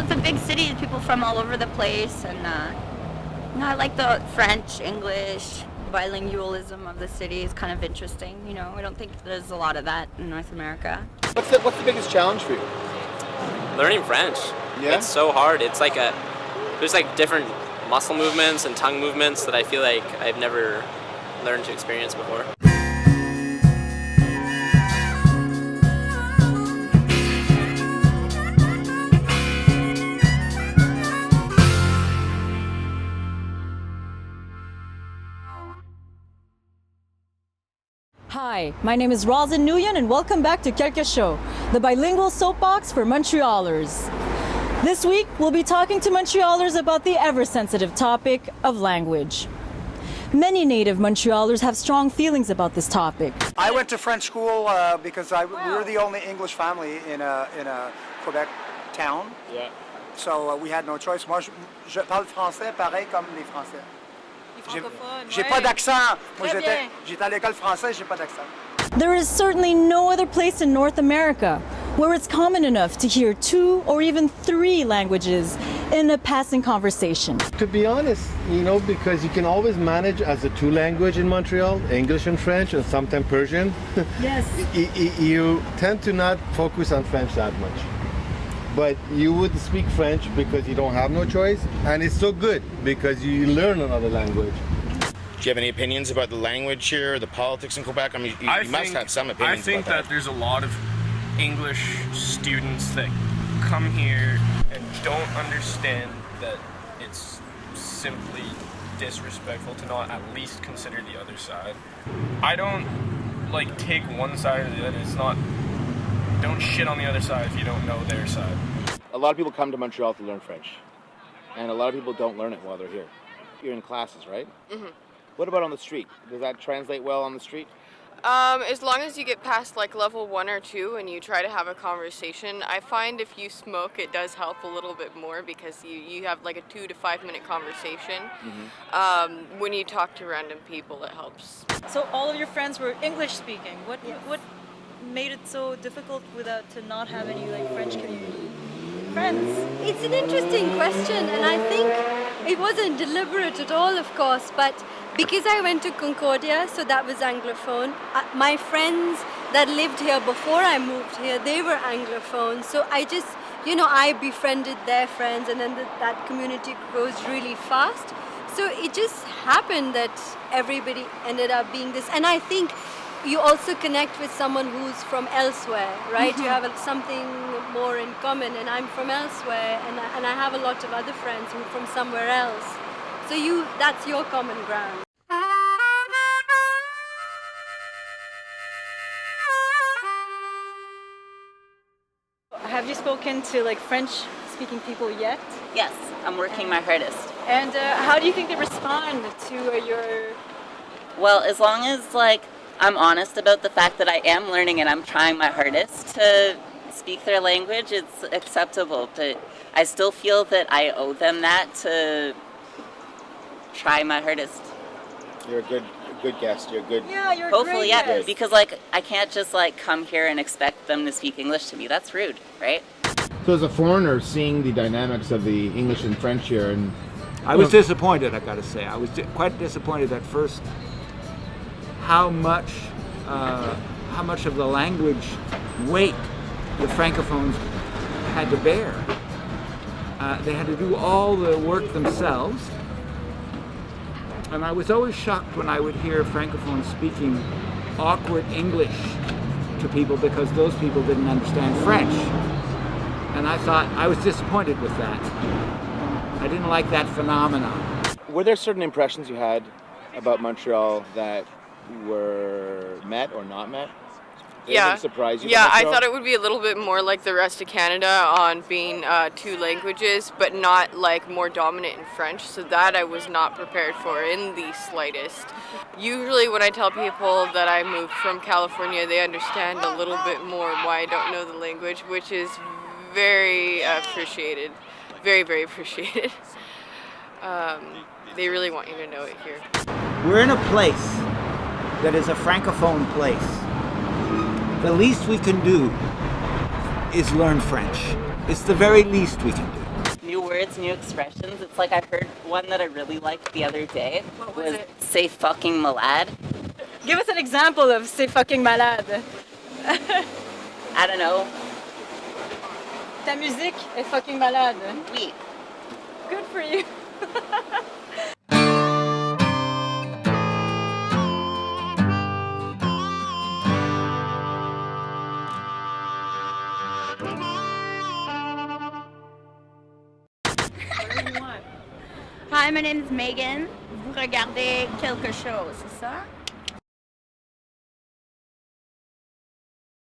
it's a big city, people from all over the place, and I like the French, English, bilingualism of the city is kind of interesting. I don't think there's a lot of that in North America. What's the biggest challenge for you? Learning French. Yeah? It's so hard. It's like there's like different muscle movements and tongue movements that I feel like I've never learned to experience before. Hi, my name is Rosin Nguyen and welcome back to Quelque, the bilingual soapbox for Montrealers. This week, we'll be talking to Montrealers about the ever-sensitive topic of language. Many native Montrealers have strong feelings about this topic. I went to French school because we were the only English family in a Quebec town. Yeah. So we had no choice. Moi, je parle français pareil comme les Français. J'ai pas d'accent. Moi, j'étais à l'école française, j'ai pas d'accent. There is certainly no other place in North America where it's common enough to hear 2 or even 3 languages in a passing conversation. To be honest, because you can always manage as a 2 language in Montreal, English and French, and sometimes Persian. Yes. You tend to not focus on French that much. But you would speak French because you don't have no choice, and it's so good because you learn another language. Do you have any opinions about the language here, the politics in Quebec? I mean, you must have some opinions. I think about that there's a lot of English students that come here and don't understand that it's simply disrespectful to not at least consider the other side. I don't take one side or the other. It's not. Don't shit on the other side if you don't know their side. A lot of people come to Montreal to learn French, and a lot of people don't learn it while they're here. You're in classes, right? Mm-hmm. What about on the street? Does that translate well on the street? As long as you get past level 1 or 2 and you try to have a conversation, I find if you smoke it does help a little bit more because you have a 2 to 5 minute conversation. Mm-hmm. When you talk to random people, it helps. So all of your friends were English speaking. What made it so difficult to not have any French community friends? It's an interesting question, and I think it wasn't deliberate at all, of course, but because I went to Concordia, so that was Anglophone, my friends that lived here before I moved here, they were Anglophone, so I just, I befriended their friends, and then that community grows really fast. So it just happened that everybody ended up being this, and I think you also connect with someone who's from elsewhere, right? Mm-hmm. You have something more in common, and I'm from elsewhere, and I have a lot of other friends who are from somewhere else. So that's your common ground. Have you spoken to French-speaking people yet? Yes, I'm working my hardest. And how do you think they respond to your... Well, as long as I'm honest about the fact that I am learning and I'm trying my hardest to speak their language, it's acceptable. But I still feel that I owe them that to try my hardest. You're a good guest. You're good. Yeah, you're Hopefully, great yeah, guest. because I can't just come here and expect them to speak English to me. That's rude, right? So as a foreigner, seeing the dynamics of the English and French here, and I was disappointed. I got to say, I was quite disappointed at first. How much of the language weight the Francophones had to bear. They had to do all the work themselves. And I was always shocked when I would hear Francophones speaking awkward English to people because those people didn't understand French. And I was disappointed with that. I didn't like that phenomenon. Were there certain impressions you had about Montreal that were met or not met? Did anything surprise you? Yeah, I thought it would be a little bit more like the rest of Canada on being 2 languages, but not more dominant in French. So that I was not prepared for in the slightest. Usually when I tell people that I moved from California, they understand a little bit more why I don't know the language, which is very appreciated. Very, very appreciated. They really want you to know it here. We're in a place that is a Francophone place. The least we can do is learn French. It's the very least we can do. words, new expressions. It's like I heard one that I really liked the other day. What was it? Say fucking malade. Give us an example of "c'est fucking malade." I don't know. Ta musique est fucking malade. Oui. Good for you. Hi, my name is Megan. Vous regardez Quelque chose, c'est ça?